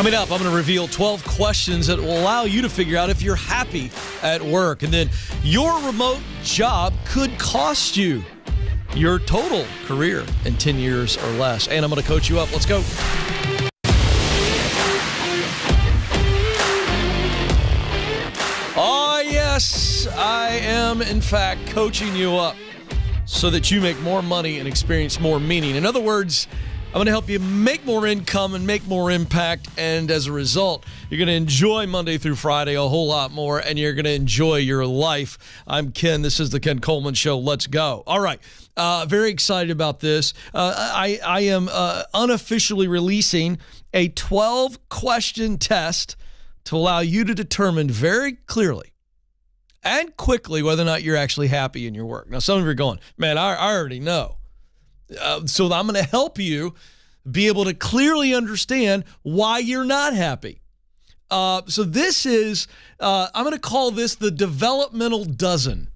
Coming up, I'm going to reveal 12 questions that will allow you to figure out if you're happy at work. And then your remote job could cost you your total career in 10 years or less. And I'm going to coach you up. Let's go. Oh, yes, I am, in fact, coaching you up so that you make more money and experience more meaning. In other words, I'm going to help you make more income and make more impact, and as a result, you're going to enjoy Monday through Friday a whole lot more, and you're going to enjoy your life. I'm Ken. This is the Ken Coleman Show. Let's go. All right. Very excited about this. I am unofficially releasing a 12-question test to allow you to determine very clearly and quickly whether or not you're actually happy in your work. Now, some of you are going, man, I already know. So I'm going to help you be able to clearly understand why you're not happy. So this is, I'm going to call this the developmental dozen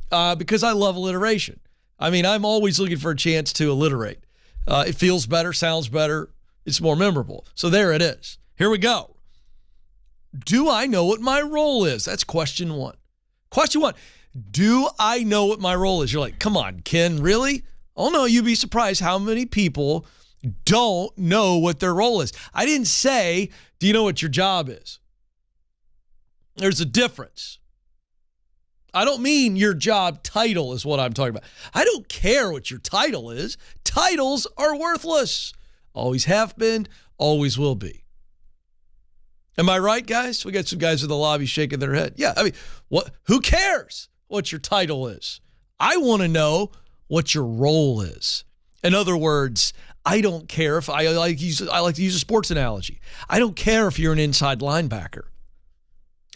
because I love alliteration. I mean, I'm always looking for a chance to alliterate. It feels better, sounds better, it's more memorable. So there it is. Here we go. Do I know what my role is? That's question one. Question one, do I know what my role is? You're like, come on, Ken, really? Oh, no, you'd be surprised how many people don't know what their role is. I didn't say, do you know what your job is? There's a difference. I don't mean your job title is what I'm talking about. I don't care what your title is. Titles are worthless. Always have been, always will be. Am I right, guys? We got some guys in the lobby shaking their head. Yeah, I mean, who cares what your title is? I want to know what your role is. In other words, I don't care if I like to use a sports analogy. I don't care if you're an inside linebacker.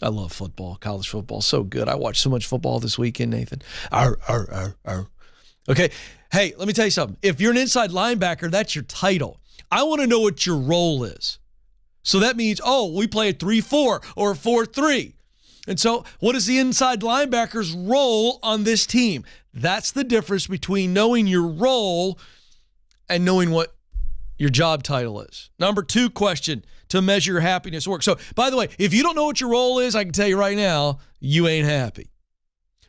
I love football, college football, so good. I watched so much football this weekend, Nathan. Okay, hey, let me tell you something. If you're an inside linebacker, that's your title. I want to know what your role is. So that means, we play a 3-4 or a 4-3. And so what is the inside linebacker's role on this team? That's the difference between knowing your role and knowing what your job title is. Number 2 question to measure your happiness at work. So, by the way, if you don't know what your role is, I can tell you right now, you ain't happy.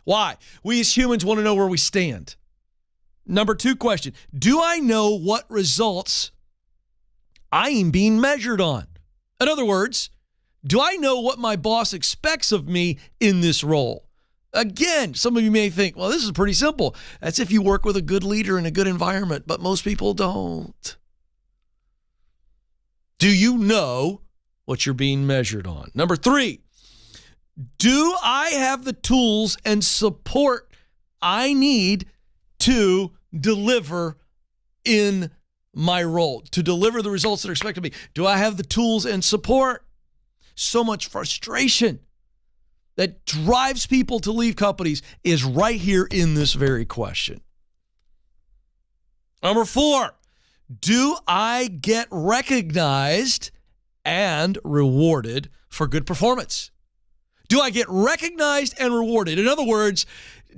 Why? We as humans want to know where we stand. Number 2 question, do I know what results I am being measured on? In other words, do I know what my boss expects of me in this role? Again, some of you may think, well, this is pretty simple. That's if you work with a good leader in a good environment, but most people don't. Do you know what you're being measured on? Number 3, do I have the tools and support I need to deliver in my role, to deliver the results that are expected of me? Do I have the tools and support? So much frustration that drives people to leave companies is right here in this very question. Number 4, do I get recognized and rewarded for good performance? Do I get recognized and rewarded? In other words,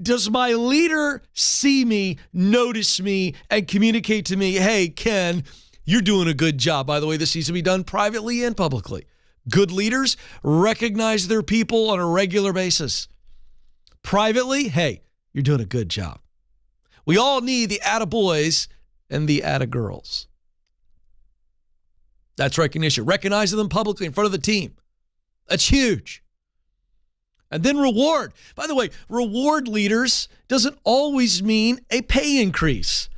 does my leader see me, notice me, and communicate to me, hey, Ken, you're doing a good job. By the way, this needs to be done privately and publicly. Good leaders recognize their people on a regular basis. Privately, hey, you're doing a good job. We all need the attaboys and the attagirls. That's recognition. Recognizing them publicly in front of the team. That's huge. And then reward. By the way, reward leaders doesn't always mean a pay increase.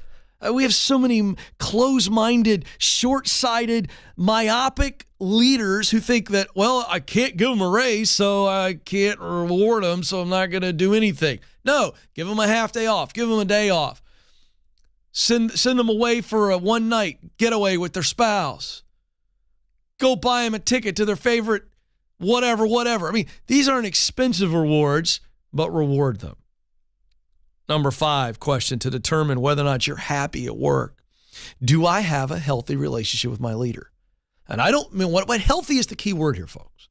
We have so many close-minded, short-sighted, myopic leaders who think that, well, I can't give them a raise, so I can't reward them, so I'm not going to do anything. No, give them a half day off. Give them a day off. Send them away for a one-night getaway with their spouse. Go buy them a ticket to their favorite whatever. I mean, these aren't expensive rewards, but reward them. Number 5 question to determine whether or not you're happy at work. Do I have a healthy relationship with my leader? And I don't mean, what healthy is the key word here, folks.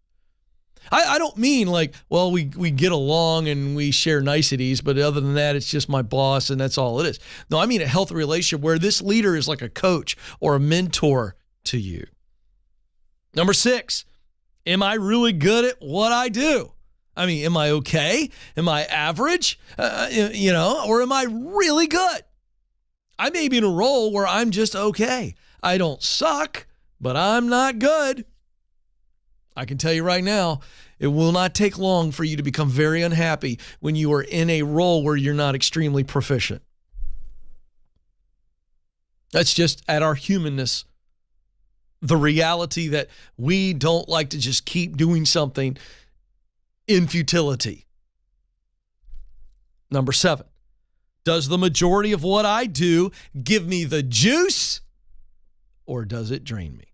I don't mean like, well, we get along and we share niceties, but other than that, it's just my boss and that's all it is. No, I mean a healthy relationship where this leader is like a coach or a mentor to you. Number 6, am I really good at what I do? I mean, am I okay? Am I average? Or am I really good? I may be in a role where I'm just okay. I don't suck, but I'm not good. I can tell you right now, it will not take long for you to become very unhappy when you are in a role where you're not extremely proficient. That's just at our humanness. The reality that we don't like to just keep doing something in futility. Number 7, does the majority of what I do give me the juice or does it drain me?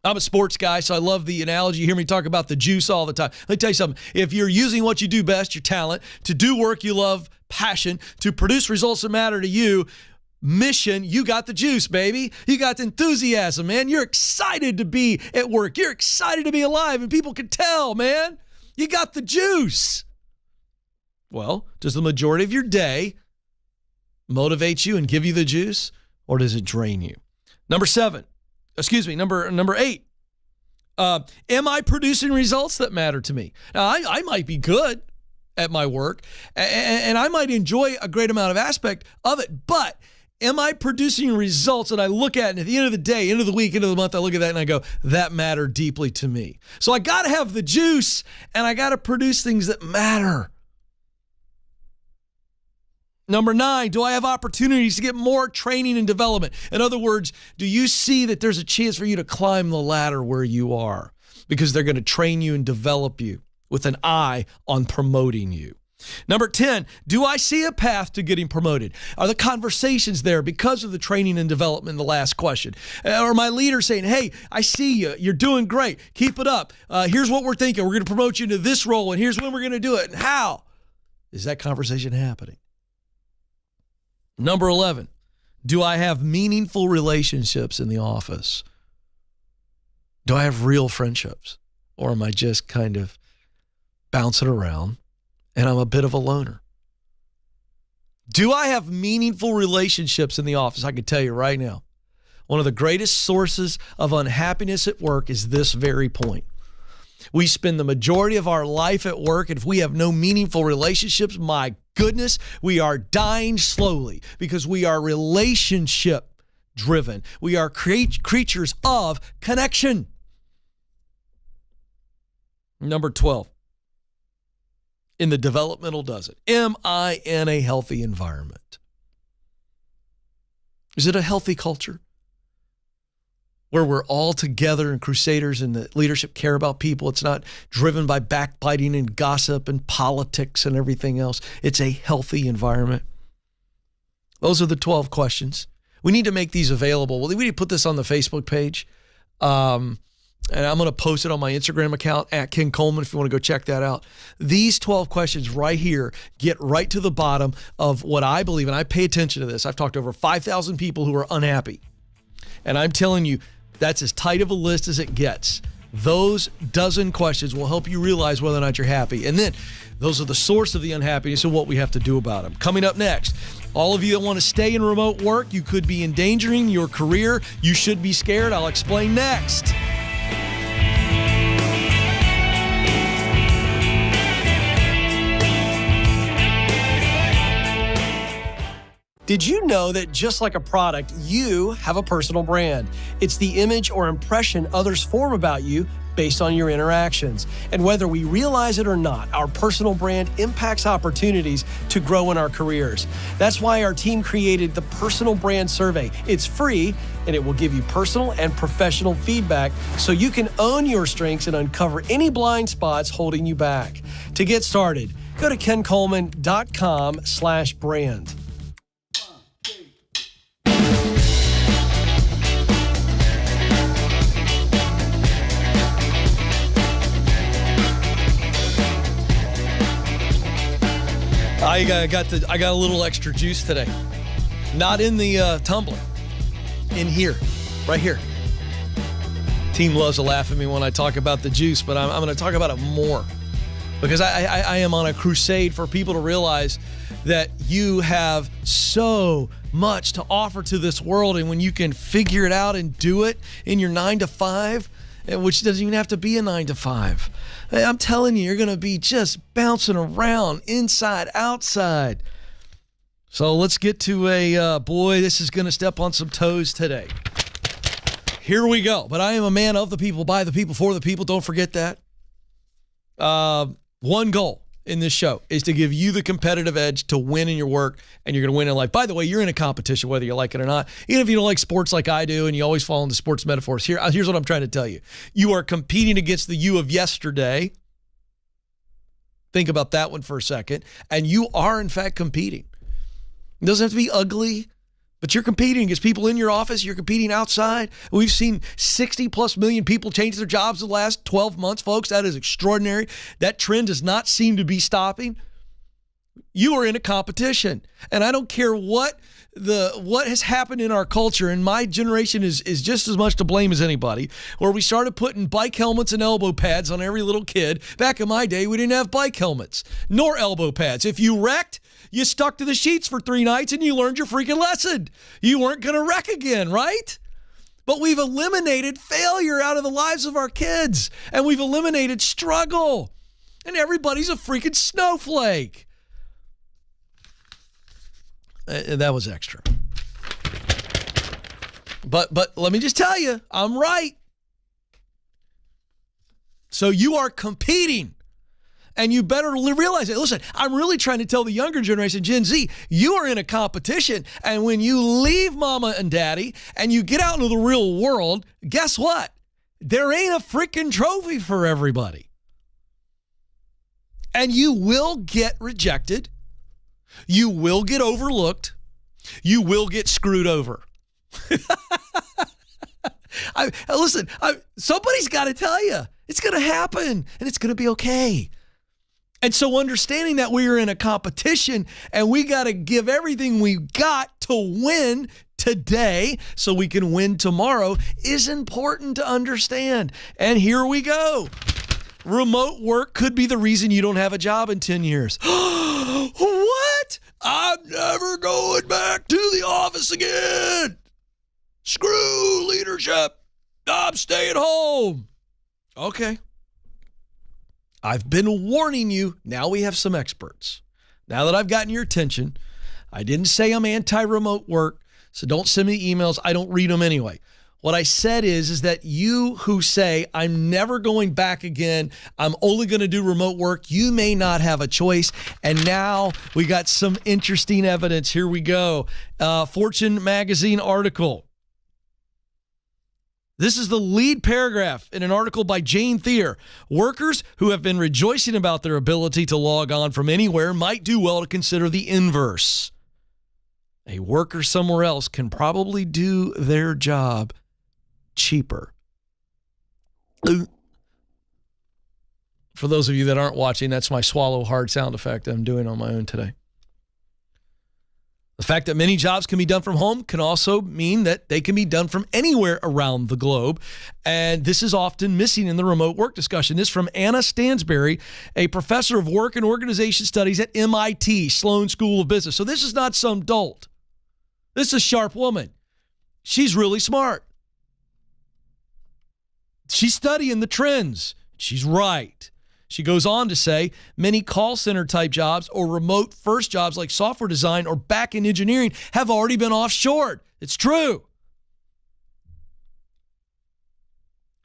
I'm a sports guy, so I love the analogy. You hear me talk about the juice all the time. Let me tell you something. If you're using what you do best, your talent, to do work you love, passion, to produce results that matter to you, mission, you got the juice, baby. You got the enthusiasm, man. You're excited to be at work. You're excited to be alive, and people can tell, man. You got the juice. Well, does the majority of your day motivate you and give you the juice, or does it drain you? Number 8. Am I producing results that matter to me? Now, I might be good at my work, and I might enjoy a great amount of aspect of it, but am I producing results that I look at, and at the end of the day, end of the week, end of the month, I look at that and I go, that matter deeply to me. So I got to have the juice, and I got to produce things that matter. Number 9, do I have opportunities to get more training and development? In other words, do you see that there's a chance for you to climb the ladder where you are? Because they're going to train you and develop you with an eye on promoting you. Number 10, do I see a path to getting promoted? Are the conversations there because of the training and development? The last question. Or my leader saying, hey, I see you. You're doing great. Keep it up. Here's what we're thinking. We're going to promote you into this role, and here's when we're going to do it and how. Is that conversation happening? Number 11, do I have meaningful relationships in the office? Do I have real friendships? Or am I just kind of bouncing around and I'm a bit of a loner? Do I have meaningful relationships in the office? I can tell you right now, one of the greatest sources of unhappiness at work is this very point. We spend the majority of our life at work, and if we have no meaningful relationships, my goodness, we are dying slowly because we are relationship driven. We are creatures of connection. Number 12, in the developmental dozen, am I in a healthy environment? Is it a healthy culture where we're all together and crusaders and the leadership care about people? It's not driven by backbiting and gossip and politics and everything else. It's a healthy environment. Those are the 12 questions. We need to make these available. We need to put this on the Facebook page. And I'm going to post it on my Instagram account at Ken Coleman if you want to go check that out. These 12 questions right here get right to the bottom of what I believe, and I pay attention to this. I've talked to over 5,000 people who are unhappy. And I'm telling you, that's as tight of a list as it gets. Those dozen questions will help you realize whether or not you're happy. And then those are the source of the unhappiness and what we have to do about them. Coming up next, all of you that want to stay in remote work, you could be endangering your career. You should be scared. I'll explain next. Did you know that just like a product, you have a personal brand? It's the image or impression others form about you based on your interactions. And whether we realize it or not, our personal brand impacts opportunities to grow in our careers. That's why our team created the Personal Brand Survey. It's free, and it will give you personal and professional feedback so you can own your strengths and uncover any blind spots holding you back. To get started, go to kencoleman.com/brand. I got a little extra juice today. Not in the tumbler. In here. Right here. Team loves to laugh at me when I talk about the juice, but I'm going to talk about it more. Because I am on a crusade for people to realize that you have so much to offer to this world, and when you can figure it out and do it in your 9 to 5, which doesn't even have to be a 9 to 5. I'm telling you, you're going to be just bouncing around inside, outside. So let's get to boy, this is going to step on some toes today. Here we go. But I am a man of the people, by the people, for the people. Don't forget that. One goal in this show is to give you the competitive edge to win in your work, and you're going to win in life. By the way, you're in a competition whether you like it or not. Even if you don't like sports like I do and you always fall into sports metaphors, here's what I'm trying to tell you. You are competing against the you of yesterday. Think about that one for a second. And you are, in fact, competing. It doesn't have to be ugly, but you're competing against people in your office. You're competing outside. We've seen 60+ million people change their jobs in the last 12 months, folks. That is extraordinary. That trend does not seem to be stopping. You are in a competition. And I don't care what has happened in our culture, and my generation is just as much to blame as anybody, where we started putting bike helmets and elbow pads on every little kid. Back in my day, we didn't have bike helmets nor elbow pads. If you wrecked, you stuck to the sheets for 3 nights and you learned your freaking lesson. You weren't going to wreck again, right? But we've eliminated failure out of the lives of our kids, and we've eliminated struggle, and everybody's a freaking snowflake. That was extra. But let me just tell you, I'm right. So you are competing. And you better realize it. Listen, I'm really trying to tell the younger generation, Gen Z, you are in a competition. And when you leave mama and daddy and you get out into the real world, guess what? There ain't a freaking trophy for everybody. And you will get rejected. You will get overlooked. You will get screwed over. Listen, somebody's got to tell you. It's going to happen, and it's going to be okay. And so understanding that we are in a competition and we got to give everything we got to win today so we can win tomorrow is important to understand. And here we go. Remote work could be the reason you don't have a job in 10 years. What? I'm never going back to the office again. Screw leadership. I'm staying home. Okay. I've been warning you. Now we have some experts. Now that I've gotten your attention, I didn't say I'm anti-remote work, so don't send me emails. I don't read them anyway. What I said is that you who say, I'm never going back again, I'm only going to do remote work, you may not have a choice. And now we got some interesting evidence. Here we go. Fortune magazine article. This is the lead paragraph in an article by Jane Thier. Workers who have been rejoicing about their ability to log on from anywhere might do well to consider the inverse. A worker somewhere else can probably do their job cheaper. For those of you that aren't watching, that's my swallow hard sound effect I'm doing on my own today. The fact that many jobs can be done from home can also mean that they can be done from anywhere around the globe. And this is often missing in the remote work discussion. This from Anna Stansberry, a professor of work and organization studies at MIT, Sloan School of Business. So this is not some dolt. This is a sharp woman. She's really smart. She's studying the trends. She's right. She goes on to say, many call center type jobs or remote first jobs like software design or back-end engineering have already been offshored. It's true.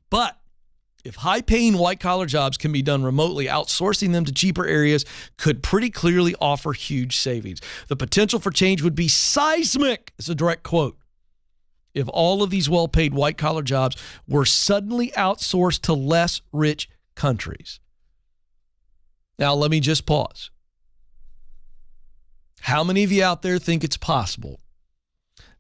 But if high-paying white-collar jobs can be done remotely, outsourcing them to cheaper areas could pretty clearly offer huge savings. The potential for change would be seismic. It's a direct quote. If all of these well-paid white-collar jobs were suddenly outsourced to less rich countries. Now, let me just pause. How many of you out there think it's possible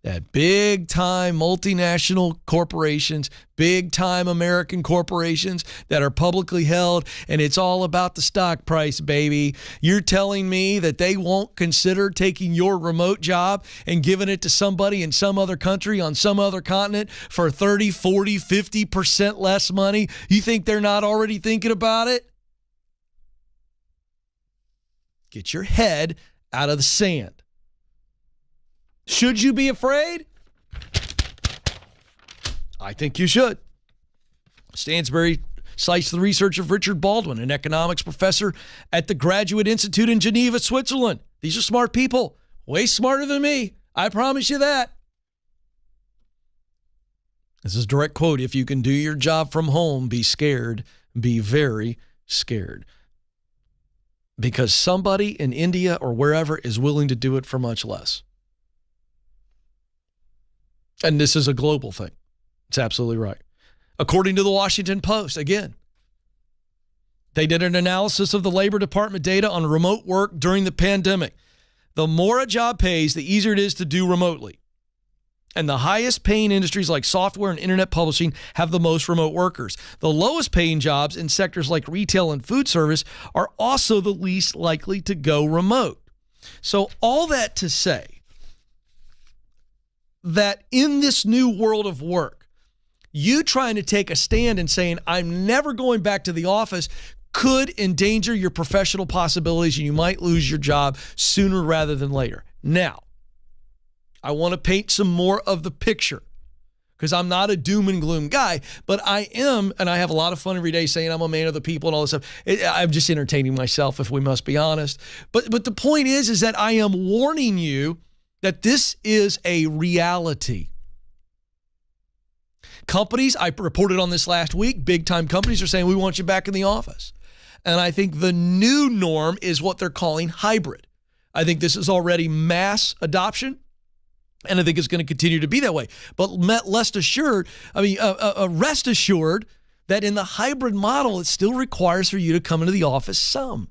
that big-time multinational corporations, big-time American corporations that are publicly held, and it's all about the stock price, baby, you're telling me that they won't consider taking your remote job and giving it to somebody in some other country on some other continent for 30, 40, 50% less money? You think they're not already thinking about it? Get your head out of the sand. Should you be afraid? I think you should. Stansberry cites the research of Richard Baldwin, an economics professor at the Graduate Institute in Geneva, Switzerland. These are smart people, way smarter than me. I promise you that. This is a direct quote. If you can do your job from home, be scared. Be very scared. Because somebody in India or wherever is willing to do it for much less. And this is a global thing. It's absolutely right. According to the Washington Post, again, they did an analysis of the Labor Department data on remote work during the pandemic. The more a job pays, the easier it is to do remotely. And the highest paying industries like software and internet publishing have the most remote workers. The lowest paying jobs in sectors like retail and food service are also the least likely to go remote. So all that to say that in this new world of work, you trying to take a stand and saying, I'm never going back to the office, could endanger your professional possibilities and you might lose your job sooner rather than later. Now, I want to paint some more of the picture because I'm not a doom and gloom guy, but I am, and I have a lot of fun every day saying I'm a man of the people and all this stuff. I'm just entertaining myself, if we must be honest. But the point is that I am warning you that this is a reality. Companies, I reported on this last week, big-time companies are saying, we want you back in the office. And I think the new norm is what they're calling hybrid. I think this is already mass adoption. And I think it's going to continue to be that way. But rest assured that in the hybrid model, it still requires for you to come into the office some.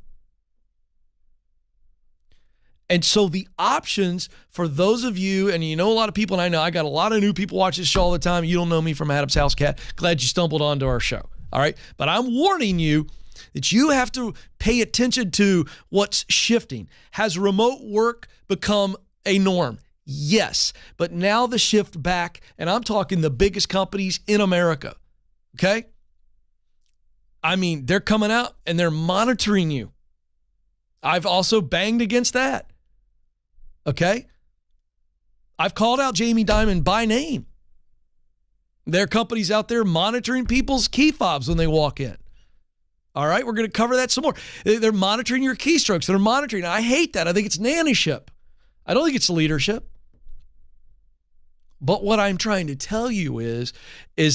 And so the options for those of you, and you know a lot of people, and I know I got a lot of new people watch this show all the time. You don't know me from Adam's House Cat. Glad you stumbled onto our show. All right. But I'm warning you that you have to pay attention to what's shifting. Has remote work become a norm? Yes, but now the shift back, and I'm talking the biggest companies in America, okay? I mean, they're coming out and they're monitoring you. I've also banged against that, okay? I've called out Jamie Dimon by name. There are companies out there monitoring people's key fobs when they walk in. All right, we're going to cover that some more. They're monitoring your keystrokes. They're monitoring. I hate that. I think it's nannyship. I don't think it's leadership. But what I'm trying to tell you is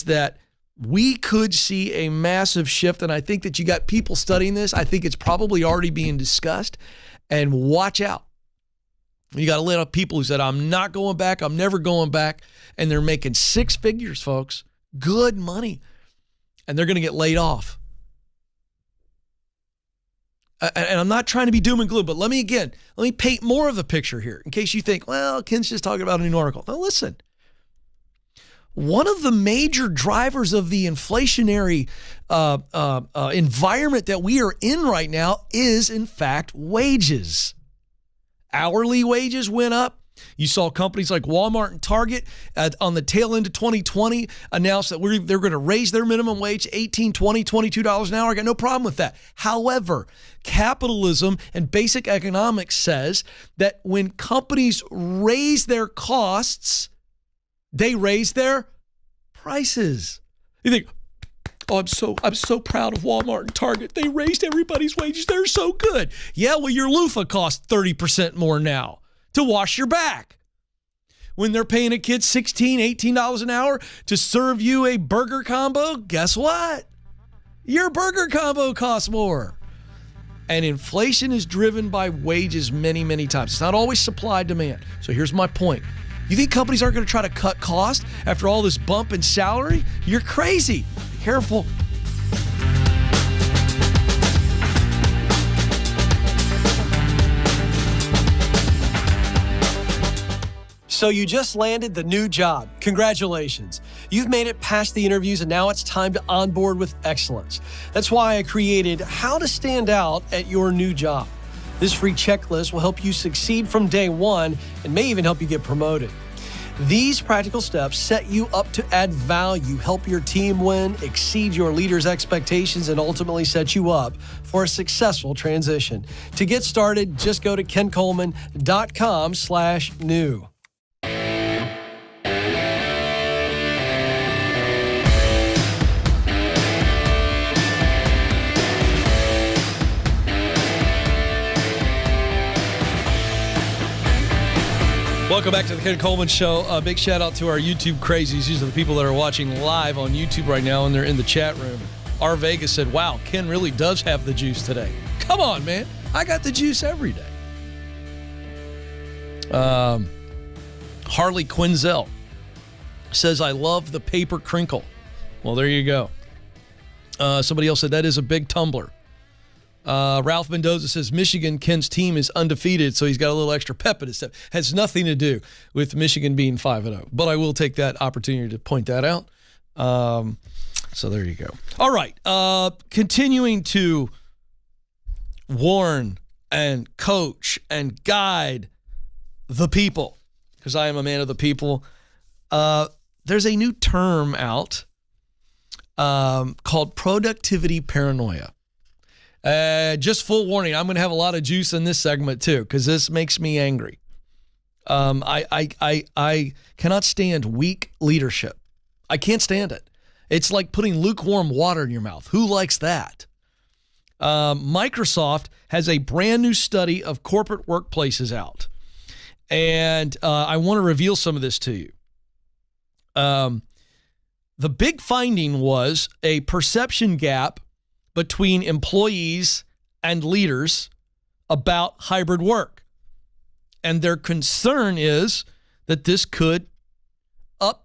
that we could see a massive shift, and I think that you got people studying this. I think it's probably already being discussed, and watch out. You got a lot of people who said, I'm not going back, I'm never going back, and they're making six figures, folks, good money, and they're going to get laid off. And I'm not trying to be doom and gloom, but let me paint more of the picture here in case you think, well, Ken's just talking about a new article. Now listen, one of the major drivers of the inflationary environment that we are in right now is, in fact, wages. Hourly wages went up. You saw companies like Walmart and Target on the tail end of 2020 announce that they're going to raise their minimum wage $18, $20, $22 an hour. I got no problem with that. However, capitalism and basic economics says that when companies raise their costs, they raise their prices. You think, oh, I'm so proud of Walmart and Target. They raised everybody's wages. They're so good. Yeah, well, your loofah costs 30% more now to wash your back. When they're paying a kid $16, $18 an hour to serve you a burger combo, guess what? Your burger combo costs more. And inflation is driven by wages many, many times. It's not always supply demand. So here's my point. You think companies aren't going to try to cut costs after all this bump in salary? You're crazy. Be careful. So you just landed the new job. Congratulations. You've made it past the interviews and now it's time to onboard with excellence. That's why I created How to Stand Out at Your New Job. This free checklist will help you succeed from day one and may even help you get promoted. These practical steps set you up to add value, help your team win, exceed your leaders' expectations, and ultimately set you up for a successful transition. To get started, just go to kencoleman.com/new. Welcome back to the Ken Coleman Show. Big shout out to our YouTube crazies. These are the people that are watching live on YouTube right now, and they're in the chat room. R. Vegas said, wow, Ken really does have the juice today. Come on, man. I got the juice every day. Harley Quinzel says, I love the paper crinkle. Well, there you go. Somebody else said, that is a big tumbler. Ralph Mendoza says, Michigan, Ken's team is undefeated, so he's got a little extra pep in his step. Has nothing to do with Michigan being 5-0, but I will take that opportunity to point that out. So there you go. All right. Continuing to warn and coach and guide the people, because I am a man of the people. There's a new term out called productivity paranoia. Just full warning, I'm going to have a lot of juice in this segment too, because this makes me angry. I cannot stand weak leadership. I can't stand it. It's like putting lukewarm water in your mouth. Who likes that? Microsoft has a brand new study of corporate workplaces out, and I want to reveal some of this to you. The big finding was a perception gap between employees and leaders about hybrid work. And their concern is that this could turn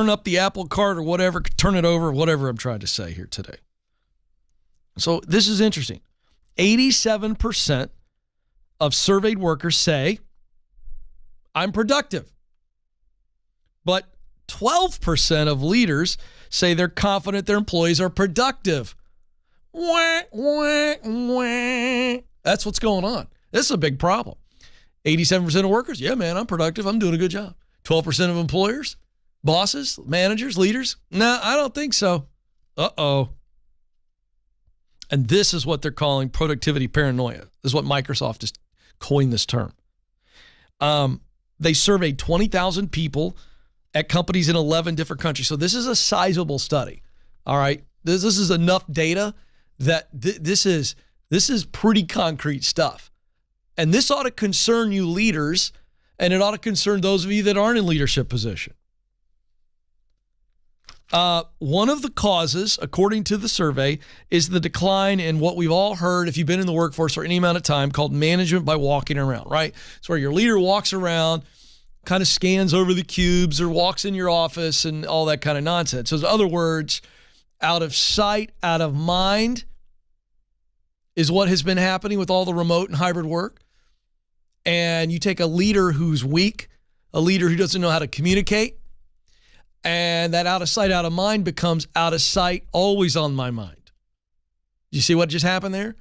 up the apple cart or whatever, turn it over, whatever I'm trying to say here today. So this is interesting. 87% of surveyed workers say, I'm productive. But 12% of leaders say they're confident their employees are productive. Wah, wah, wah. That's what's going on. This is a big problem. 87% of workers, yeah, man, I'm productive. I'm doing a good job. 12% of employers, bosses, managers, leaders, no, I don't think so. Uh-oh. And this is what they're calling productivity paranoia. This is what Microsoft has coined this term. They surveyed 20,000 people at companies in 11 different countries. So this is a sizable study. All right. This is enough data that this is pretty concrete stuff. And this ought to concern you leaders, and it ought to concern those of you that aren't in leadership position. One of the causes, according to the survey, is the decline in what we've all heard, if you've been in the workforce for any amount of time, called management by walking around, right? It's where your leader walks around, kind of scans over the cubes or walks in your office and all that kind of nonsense. So in other words, out of sight, out of mind is what has been happening with all the remote and hybrid work. And you take a leader who's weak, a leader who doesn't know how to communicate, and that out of sight, out of mind becomes out of sight, always on my mind. You see what just happened there?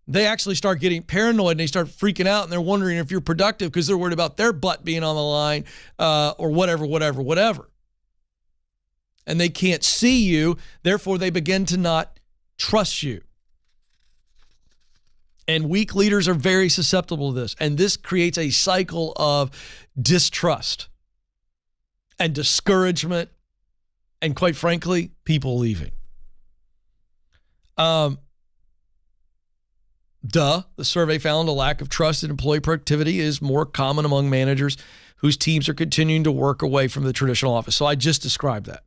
They actually start getting paranoid and they start freaking out and they're wondering if you're productive because they're worried about their butt being on the line or whatever. And they can't see you. Therefore, they begin to not trust you. And weak leaders are very susceptible to this. And this creates a cycle of distrust and discouragement and, quite frankly, people leaving. The survey found a lack of trust in employee productivity is more common among managers whose teams are continuing to work away from the traditional office. So I just described that.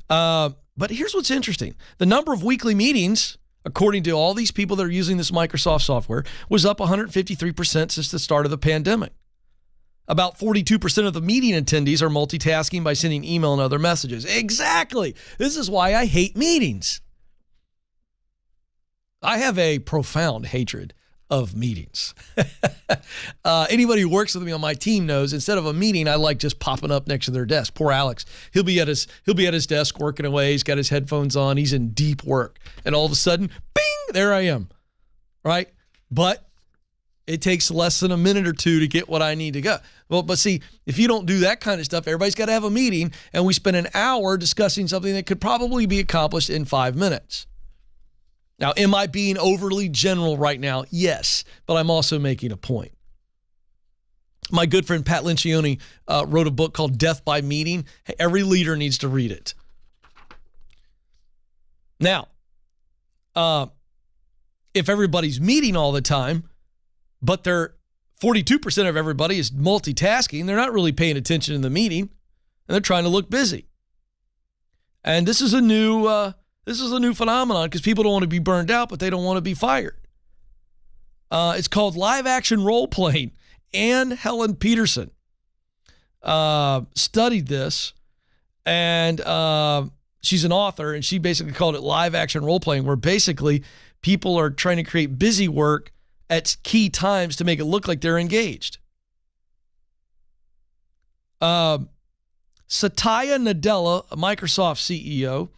But here's what's interesting. The number of weekly meetings, according to all these people that are using this Microsoft software, was up 153% since the start of the pandemic. About 42% of the meeting attendees are multitasking by sending email and other messages. Exactly. This is why I hate meetings. I have a profound hatred of meetings. Anybody who works with me on my team knows instead of a meeting, I like just popping up next to their desk. Poor Alex. He'll be at his desk working away. He's got his headphones on. He's in deep work. And all of a sudden, bing, there I am. Right? But it takes less than a minute or two to get what I need to go. Well, but see, if you don't do that kind of stuff, everybody's got to have a meeting and we spend an hour discussing something that could probably be accomplished in 5 minutes. Now, am I being overly general right now? Yes, but I'm also making a point. My good friend Pat Lencioni wrote a book called Death by Meeting. Hey, every leader needs to read it. Now, if everybody's meeting all the time, but 42% of everybody is multitasking. They're not really paying attention in the meeting, and they're trying to look busy. And this is a new phenomenon because people don't want to be burned out, but they don't want to be fired. It's called live action role playing. Anne Helen Peterson studied this, and she's an author, and she basically called it live action role playing, where basically people are trying to create busy work at key times to make it look like they're engaged. Satya Nadella, a Microsoft CEO,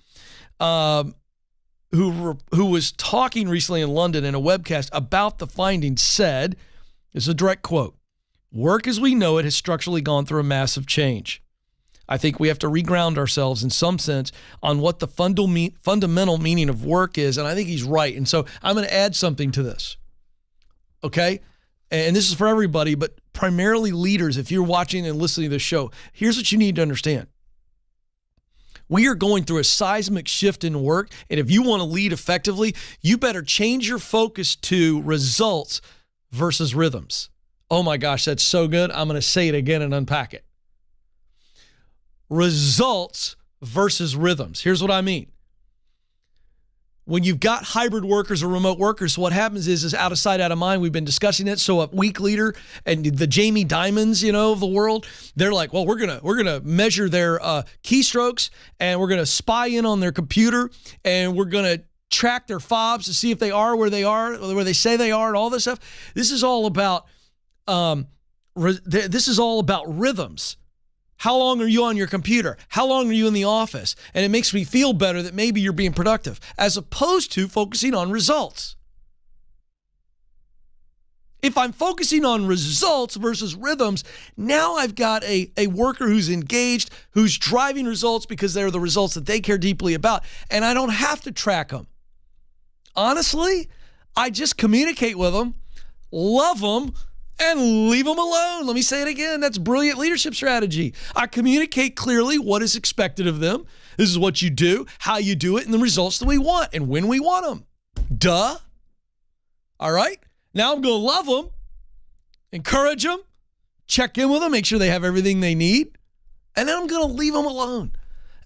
who was talking recently in London in a webcast about the findings, said, this is a direct quote, "Work as we know it has structurally gone through a massive change. I think we have to reground ourselves in some sense on what the fundamental meaning of work is." And I think he's right. And so I'm going to add something to this. Okay? And this is for everybody, but primarily leaders. If you're watching and listening to this show, here's what you need to understand. We are going through a seismic shift in work. And if you want to lead effectively, you better change your focus to results versus rhythms. Oh my gosh, that's so good. I'm going to say it again and unpack it. Results versus rhythms. Here's what I mean. When you've got hybrid workers or remote workers, what happens is out of sight, out of mind. We've been discussing it. So a weak leader and the Jamie Dimons, of the world, they're like, well, we're gonna measure their keystrokes, and we're gonna spy in on their computer, and we're gonna track their fobs to see if they are where they say they are, and all this stuff. This is all about rhythms. How long are you on your computer? How long are you in the office? And it makes me feel better that maybe you're being productive, as opposed to focusing on results. If I'm focusing on results versus rhythms, now I've got a worker who's engaged, who's driving results because they're the results that they care deeply about, and I don't have to track them. Honestly, I just communicate with them, love them, and leave them alone. Let me say it again. That's brilliant leadership strategy. I communicate clearly what is expected of them. This is what you do, how you do it, and the results that we want, and when we want them. Duh. All right? Now I'm going to love them, encourage them, check in with them, make sure they have everything they need, and then I'm going to leave them alone.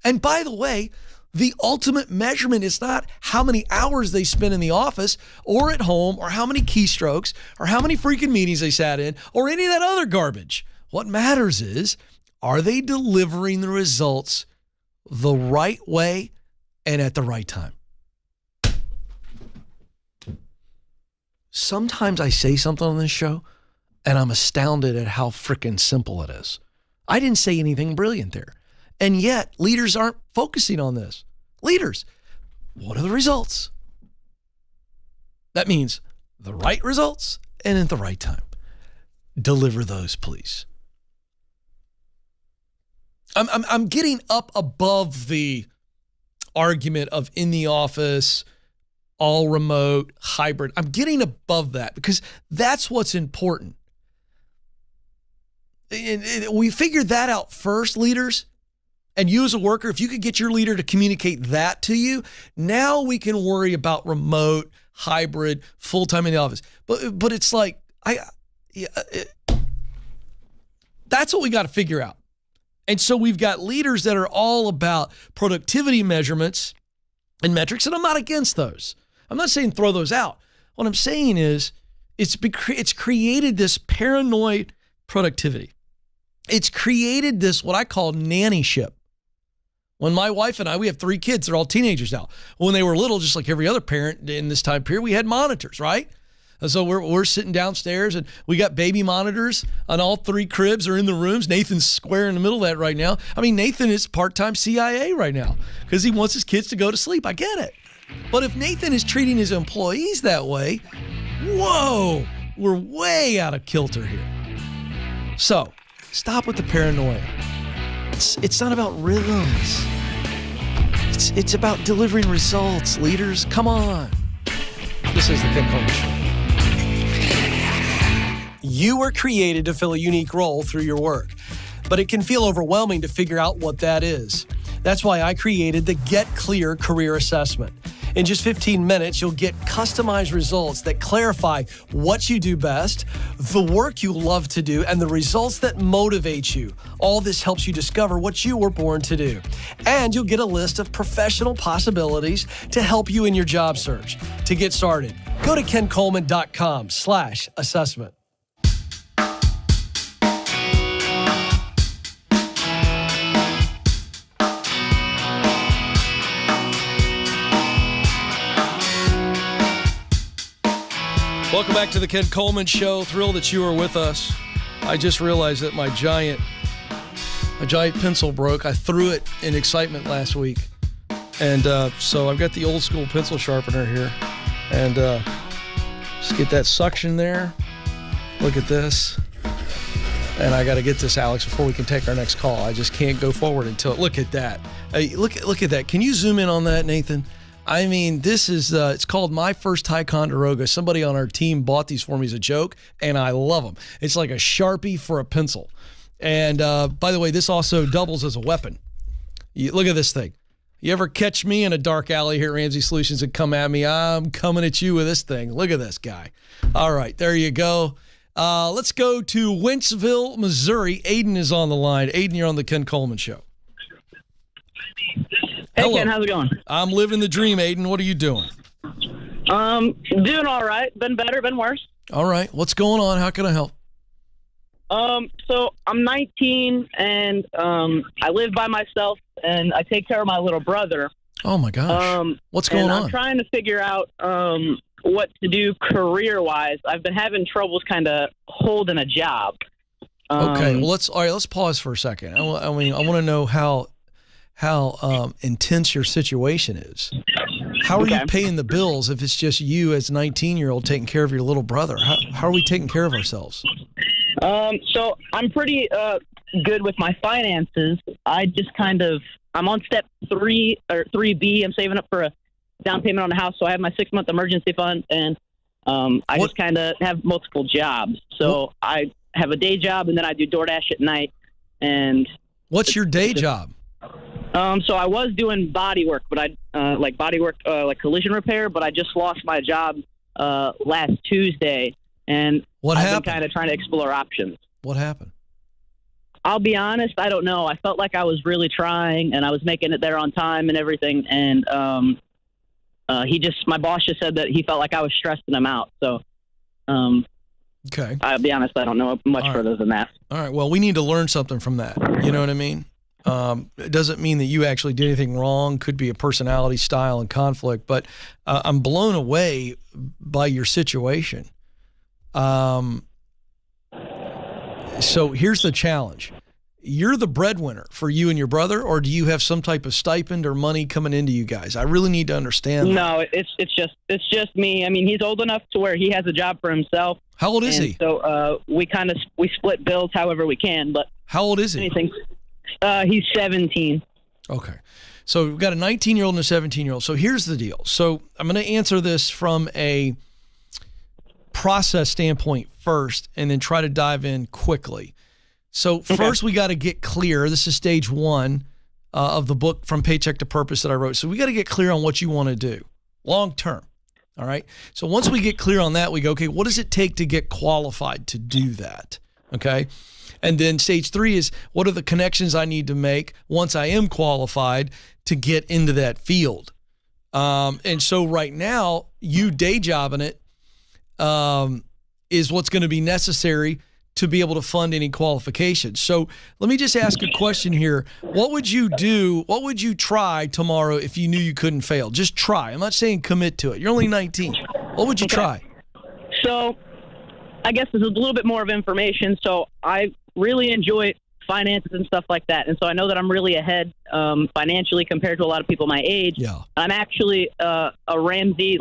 And by the way, the ultimate measurement is not how many hours they spend in the office or at home, or how many keystrokes, or how many freaking meetings they sat in, or any of that other garbage. What matters is, are they delivering the results the right way and at the right time? Sometimes I say something on this show, and I'm astounded at how freaking simple it is. I didn't say anything brilliant there. And yet, leaders aren't focusing on this. Leaders, what are the results? That means the right results and at the right time. Deliver those, please. I'm getting up above the argument of in the office, all remote, hybrid. I'm getting above that because that's what's important. And we figured that out first, leaders. And you as a worker, if you could get your leader to communicate that to you, now we can worry about remote, hybrid, full-time in the office. But it's like, that's what we got to figure out. And so we've got leaders that are all about productivity measurements and metrics, and I'm not against those. I'm not saying throw those out. What I'm saying is it's created this paranoid productivity. It's created this, what I call nannyship. When my wife and I, we have 3 kids, they're all teenagers now. When they were little, just like every other parent in this time period, we had monitors, right? And so we're sitting downstairs, and we got baby monitors on all 3 cribs or in the rooms. Nathan's square in the middle of that right now. I mean, Nathan is part-time CIA right now because he wants his kids to go to sleep. I get it. But if Nathan is treating his employees that way, whoa, we're way out of kilter here. So stop with the paranoia. It's not about rhythms. It's about delivering results, leaders. Come on. This is the Ken Coleman Show. You were created to fill a unique role through your work, but it can feel overwhelming to figure out what that is. That's why I created the Get Clear Career Assessment. In just 15 minutes, you'll get customized results that clarify what you do best, the work you love to do, and the results that motivate you. All this helps you discover what you were born to do. And you'll get a list of professional possibilities to help you in your job search. To get started, go to kencoleman.com/assessment. Welcome back to the Ken Coleman Show. Thrilled that you are with us. I just realized that my giant pencil broke. I threw it in excitement last week. And so I've got the old school pencil sharpener here. And just get that suction there. Look at this. And I got to get this, Alex, before we can take our next call. I just can't go forward until, look at that. Hey, look at that. Can you zoom in on that, Nathan? I mean, this is, it's called My First Ticonderoga. Somebody on our team bought these for me as a joke, and I love them. It's like a Sharpie for a pencil. And by the way, this also doubles as a weapon. Look at this thing. You ever catch me in a dark alley here at Ramsey Solutions and come at me? I'm coming at you with this thing. Look at this guy. All right, there you go. Let's go to Wentzville, Missouri. Aiden is on the line. Aiden, you're on the Ken Coleman Show. Hey, Hello. Ken, how's it going? I'm living the dream, Aiden. What are you doing? Doing all right. Been better, been worse. All right. What's going on? How can I help? So I'm 19 and I live by myself and I take care of my little brother. Oh my gosh. What's going on? I'm trying to figure out what to do career-wise. I've been having troubles kind of holding a job. Okay. Well, let's pause for a second. I want to know how intense your situation is. How are you paying the bills if it's just you as a 19-year-old taking care of your little brother? How are we taking care of ourselves? So I'm pretty good with my finances. I'm on step 3 or 3B. I'm saving up for a down payment on a house. So I have my 6-month emergency fund, and I just kind of have multiple jobs. So I have a day job, and then I do DoorDash at night. And what's your day job? So I was doing body work, but like collision repair, but I just lost my job last Tuesday, and What I've happened? been kind of trying to explore options. What happened? I'll be honest, I don't know. I felt like I was really trying, and I was making it there on time and everything, and my boss just said that he felt like I was stressing him out. So, okay. I'll be honest, I don't know much further than that. All right. Well, we need to learn something from that. You know what I mean? It doesn't mean that you actually did anything wrong. Could be a personality, style, and conflict. But I'm blown away by your situation. So here's the challenge. You're the breadwinner for you and your brother, or do you have some type of stipend or money coming into you guys? I really need to understand that. No, it's just me. I mean, he's old enough to where he has a job for himself. How old is he? So we split bills however we can. But how old is he? He's 17. Okay. So we've got a 19-year-old and a 17-year-old. So here's the deal. So I'm going to answer this from a process standpoint first and then try to dive in quickly. So first we got to get clear. This is stage 1 of the book From Paycheck to Purpose that I wrote. So we got to get clear on what you want to do long term. All right. So once we get clear on that, we go, okay, what does it take to get qualified to do that? Okay. And then stage 3 is what are the connections I need to make once I am qualified to get into that field? And so right now, you day jobbing it is what's going to be necessary to be able to fund any qualifications. So let me just ask a question here. What would you do? What would you try tomorrow if you knew you couldn't fail? Just try. I'm not saying commit to it. You're only 19. What would you try? So I guess there's a little bit more of information. So I really enjoy finances and stuff like that. And so I know that I'm really ahead financially compared to a lot of people my age. Yeah. I'm actually a Ramsey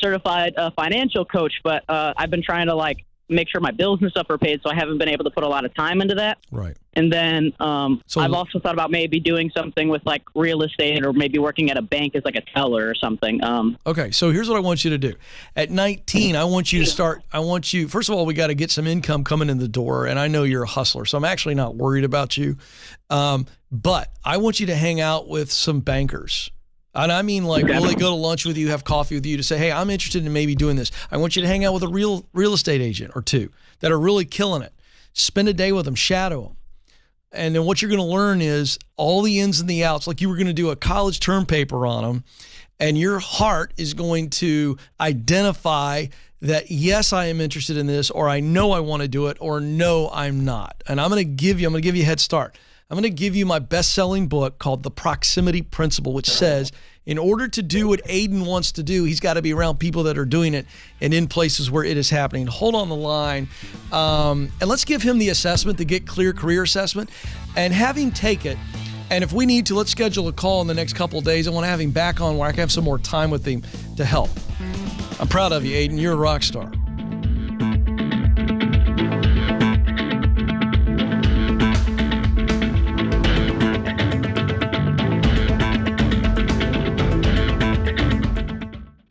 certified financial coach, but I've been trying to make sure my bills and stuff are paid, so I haven't been able to put a lot of time into that. Right. And then I've also thought about maybe doing something with real estate or maybe working at a bank as a teller or something. Okay, so here's what I want you to do. At 19, I want you to start, first of all, we got to get some income coming in the door, and I know you're a hustler, so I'm actually not worried about you. But I want you to hang out with some bankers. And I mean, like, will they go to lunch with you, have coffee with you to say, hey, I'm interested in maybe doing this. I want you to hang out with a real estate agent or two that are really killing it. Spend a day with them, shadow them. And then what you're going to learn is all the ins and the outs, like you were going to do a college term paper on them, and your heart is going to identify that, yes, I am interested in this, or I know I want to do it, or no, I'm not. And I'm going to give you a head start. I'm going to give you my best-selling book called The Proximity Principle, which says in order to do what Aiden wants to do, he's got to be around people that are doing it and in places where it is happening. Hold on the line. And let's give him the assessment, the Get Clear Career Assessment, and have him take it. And if we need to, let's schedule a call in the next couple of days. I want to have him back on where I can have some more time with him to help. I'm proud of you, Aiden. You're a rock star.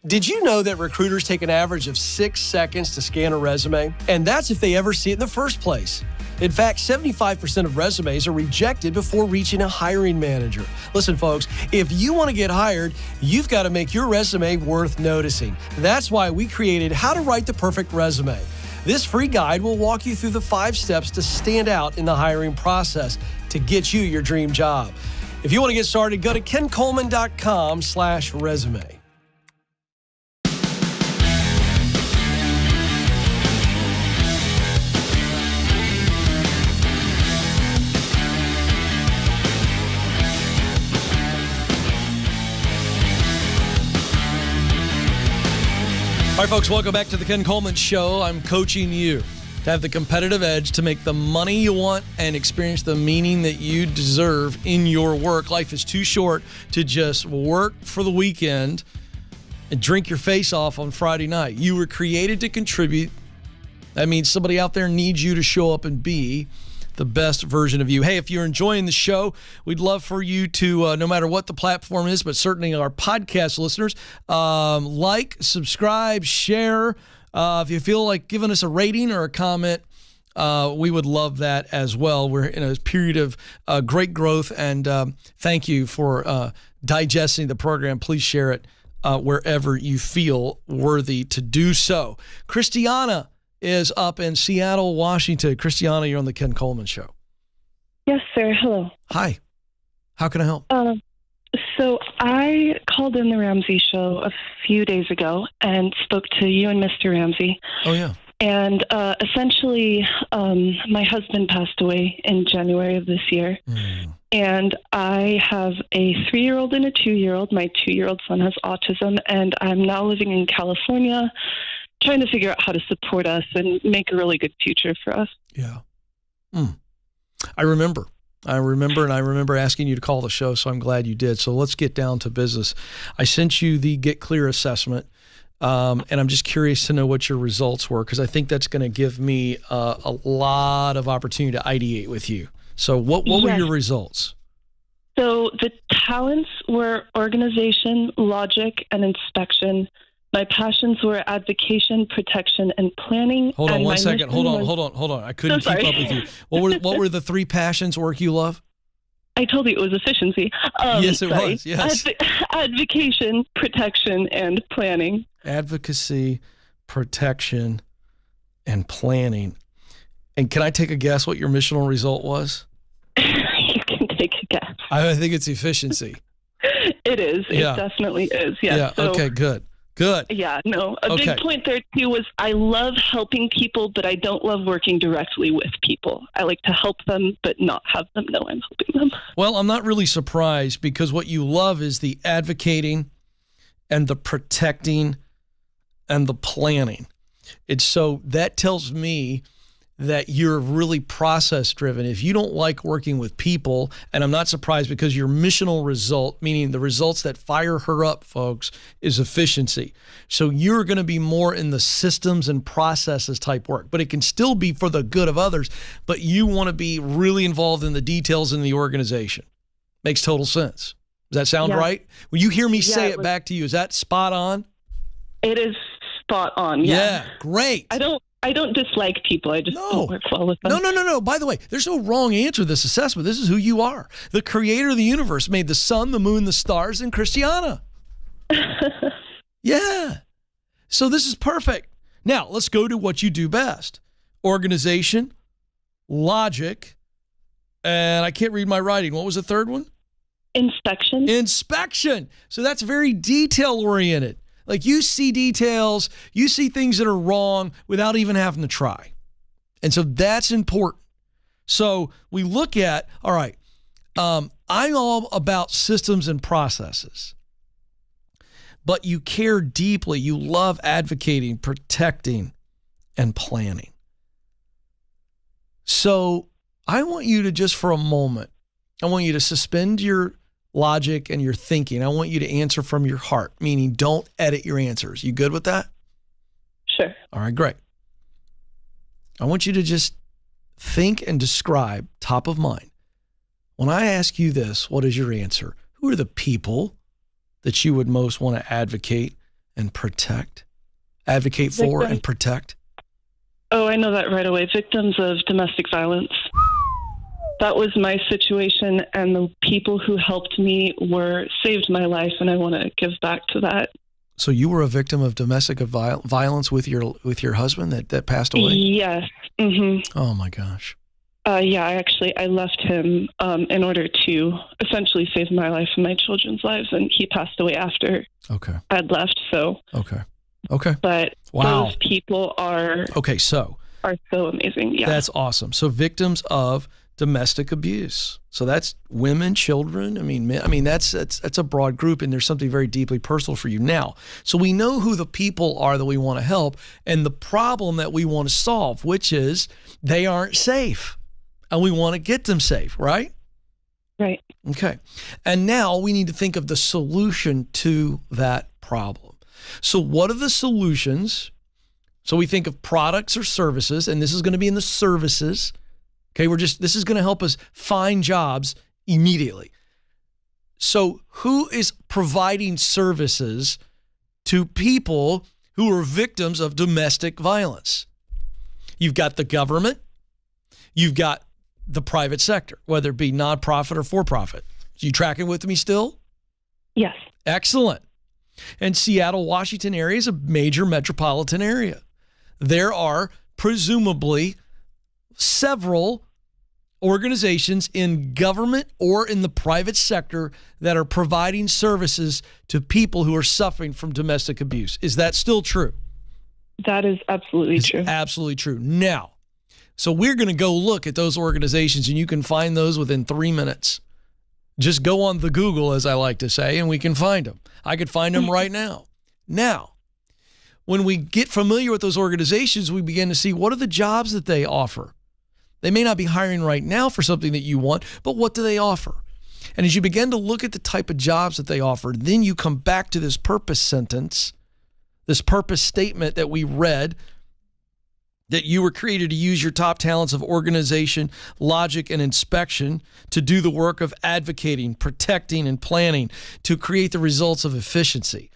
Did you know that recruiters take an average of 6 seconds to scan a resume? And that's if they ever see it in the first place. In fact, 75% of resumes are rejected before reaching a hiring manager. Listen, folks, if you want to get hired, you've got to make your resume worth noticing. That's why we created How to Write the Perfect Resume. This free guide will walk you through the 5 steps to stand out in the hiring process to get you your dream job. If you want to get started, go to kencoleman.com/resume. All right, folks, welcome back to the Ken Coleman Show. I'm coaching you to have the competitive edge, to make the money you want and experience the meaning that you deserve in your work. Life is too short to just work for the weekend and drink your face off on Friday night. You were created to contribute. That means somebody out there needs you to show up and be the best version of you. Hey, if you're enjoying the show, we'd love for you to, no matter what the platform is, but certainly our podcast listeners, like, subscribe, share. If you feel like giving us a rating or a comment, we would love that as well. We're in a period of great growth, and thank you for digesting the program. Please share it wherever you feel worthy to do so. Christiana is up in Seattle, Washington. Christiana, you're on the Ken Coleman Show. Yes, sir. Hello. Hi. How can I help? So I called in the Ramsey show a few days ago and spoke to you and Mr. Ramsey. Oh, yeah. And essentially, my husband passed away in January of this year. And I have a 3-year-old and a 2-year-old. My 2-year-old son has autism, and I'm now living in California, trying to figure out how to support us and make a really good future for us. Yeah. I remember, and I remember asking you to call the show, so I'm glad you did. So let's get down to business. I sent you the Get Clear assessment, and I'm just curious to know what your results were, because I think that's going to give me a lot of opportunity to ideate with you. So what were your results? So the talents were organization, logic, and inspection. My passions were advocation, protection, and planning. Hold on and one second. Hold on. I couldn't keep up with you. What were the 3 passions, work you love? I told you it was efficiency. Yes, it was. Yes. Advocation, protection, and planning. Advocacy, protection, and planning. And can I take a guess what your missional result was? You can take a guess. I think it's efficiency. It is. It definitely is. Yes. Yeah. So, okay, good. Yeah, no. A big point there, too, was I love helping people, but I don't love working directly with people. I like to help them, but not have them know I'm helping them. Well, I'm not really surprised, because what you love is the advocating and the protecting and the planning. So that tells me that you're really process driven. If you don't like working with people, and I'm not surprised, because your missional result, meaning the results that fire her up, folks, is efficiency. So you're going to be more in the systems and processes type work, but it can still be for the good of others, but you want to be really involved in the details in the organization. Makes total sense. Does that sound right? When you hear me say it back to you, is that spot on? It is spot on. Yeah, great. I don't dislike people. I just don't work well with them. No. By the way, there's no wrong answer to this assessment. This is who you are. The creator of the universe made the sun, the moon, the stars, and Christiana. Yeah. So this is perfect. Now, let's go to what you do best. Organization, logic, and I can't read my writing. What was the third one? Inspection. So that's very detail-oriented. Like you see details, you see things that are wrong without even having to try. And so that's important. So we look at, all right, I'm all about systems and processes, but you care deeply. You love advocating, protecting, and planning. So I want you to just for a moment, I want you to suspend your logic and your thinking. I want you to answer from your heart, meaning don't edit your answers. You good with that? Sure. All right, great. I want you to just think and describe top of mind. When I ask you this, what is your answer? Who are the people that you would most want to advocate and protect? Advocate for and protect? Oh, I know that right away. Victims of domestic violence. That was my situation, and the people who helped me saved my life, and I want to give back to that. So you were a victim of domestic violence with your husband that passed away? Yes. Mm-hmm. Oh my gosh. Yeah, I left him in order to essentially save my life and my children's lives, and he passed away after I'd left. So okay. But wow. Those people are so amazing. Yeah, that's awesome. So victims of domestic abuse. So that's women, children. I mean, that's a broad group, and there's something very deeply personal for you now. So we know who the people are that we want to help, and the problem that we want to solve, which is they aren't safe, and we want to get them safe, right? Right. Okay. And now we need to think of the solution to that problem. So what are the solutions? So we think of products or services, and this is going to be in the services. Okay, this is going to help us find jobs immediately. So who is providing services to people who are victims of domestic violence? You've got the government, you've got the private sector, whether it be nonprofit or for-profit. So you tracking with me still? Yes. Excellent. And Seattle, Washington area is a major metropolitan area. There are presumably several organizations in government or in the private sector that are providing services to people who are suffering from domestic abuse. Is that still true? That is absolutely true. Absolutely true. Now, so we're going to go look at those organizations, and you can find those within 3 minutes. Just go on the Google, as I like to say, and we can find them. I could find them right now. Now, when we get familiar with those organizations, we begin to see what are the jobs that they offer. They may not be hiring right now for something that you want, but what do they offer? And as you begin to look at the type of jobs that they offer, then you come back to this purpose sentence, this purpose statement that we read, that you were created to use your top talents of organization, logic, and inspection to do the work of advocating, protecting, and planning to create the results of efficiency.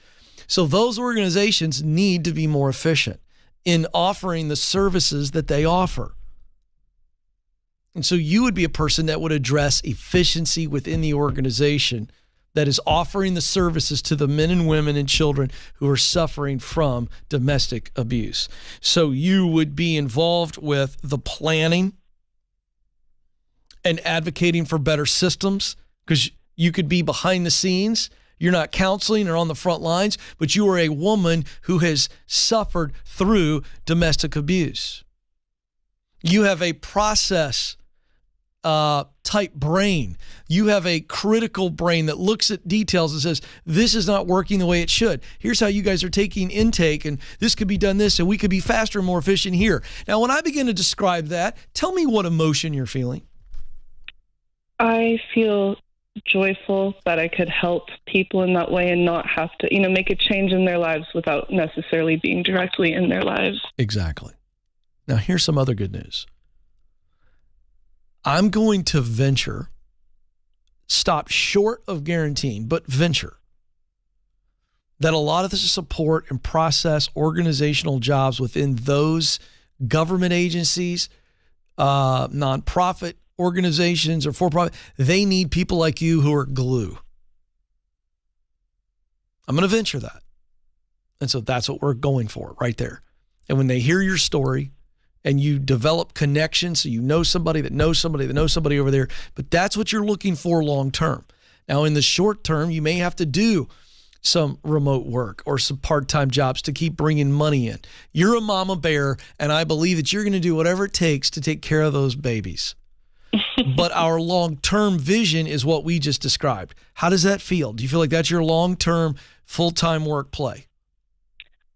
So those organizations need to be more efficient in offering the services that they offer. And so you would be a person that would address efficiency within the organization that is offering the services to the men and women and children who are suffering from domestic abuse. So you would be involved with the planning and advocating for better systems, because you could be behind the scenes. You're not counseling or on the front lines, but you are a woman who has suffered through domestic abuse. You have a process type brain. You have a critical brain that looks at details and says, this is not working the way it should. Here's how you guys are taking intake, and this could be done this, and we could be faster and more efficient here. Now, when I begin to describe that, tell me what emotion you're feeling. I feel joyful that I could help people in that way and not have to, make a change in their lives without necessarily being directly in their lives. Exactly. Now, here's some other good news. I'm going to venture, stop short of guaranteeing, but venture that a lot of the support and process organizational jobs within those government agencies, nonprofit organizations, or for-profit, they need people like you who are glue. I'm going to venture that. And so that's what we're going for right there. And when they hear your story and you develop connections, so you know somebody that knows somebody that knows somebody over there, but that's what you're looking for long term. Now, in the short term, you may have to do some remote work or some part-time jobs to keep bringing money in. You're a mama bear, and I believe that you're going to do whatever it takes to take care of those babies. But our long-term vision is what we just described. How does that feel? Do you feel like that's your long-term, full-time work play?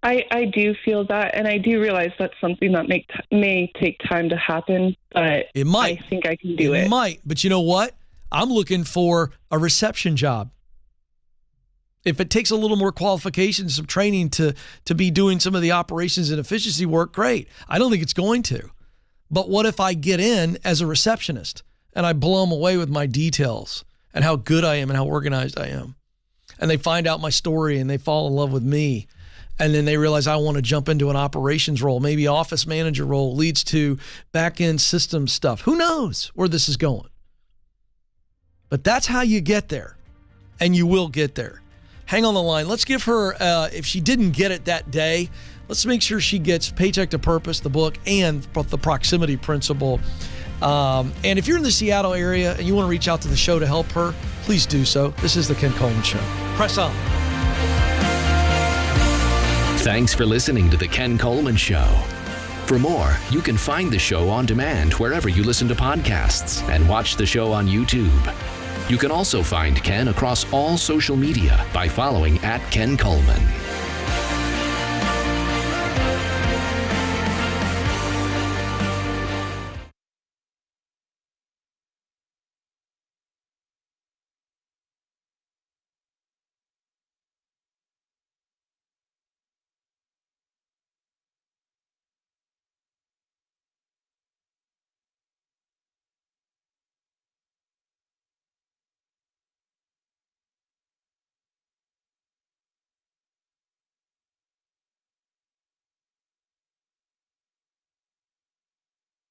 I do feel that, and I do realize that's something that may take time to happen, but it might. I think I can do it. It might, but you know what? I'm looking for a reception job. If it takes a little more qualifications, some training to be doing some of the operations and efficiency work, great. I don't think it's going to. But what if I get in as a receptionist and I blow them away with my details and how good I am and how organized I am? And they find out my story and they fall in love with me. And then they realize I want to jump into an operations role, maybe office manager role, leads to back-end system stuff. Who knows where this is going? But that's how you get there, and you will get there. Hang on the line. Let's give her, if she didn't get it that day, let's make sure she gets Paycheck to Purpose, the book, and the Proximity Principle. And if you're in the Seattle area and you want to reach out to the show to help her, please do so. This is the Ken Coleman Show. Press on. Thanks for listening to the Ken Coleman Show. For more, you can find the show on demand wherever you listen to podcasts and watch the show on YouTube. You can also find Ken across all social media by following @Ken Coleman.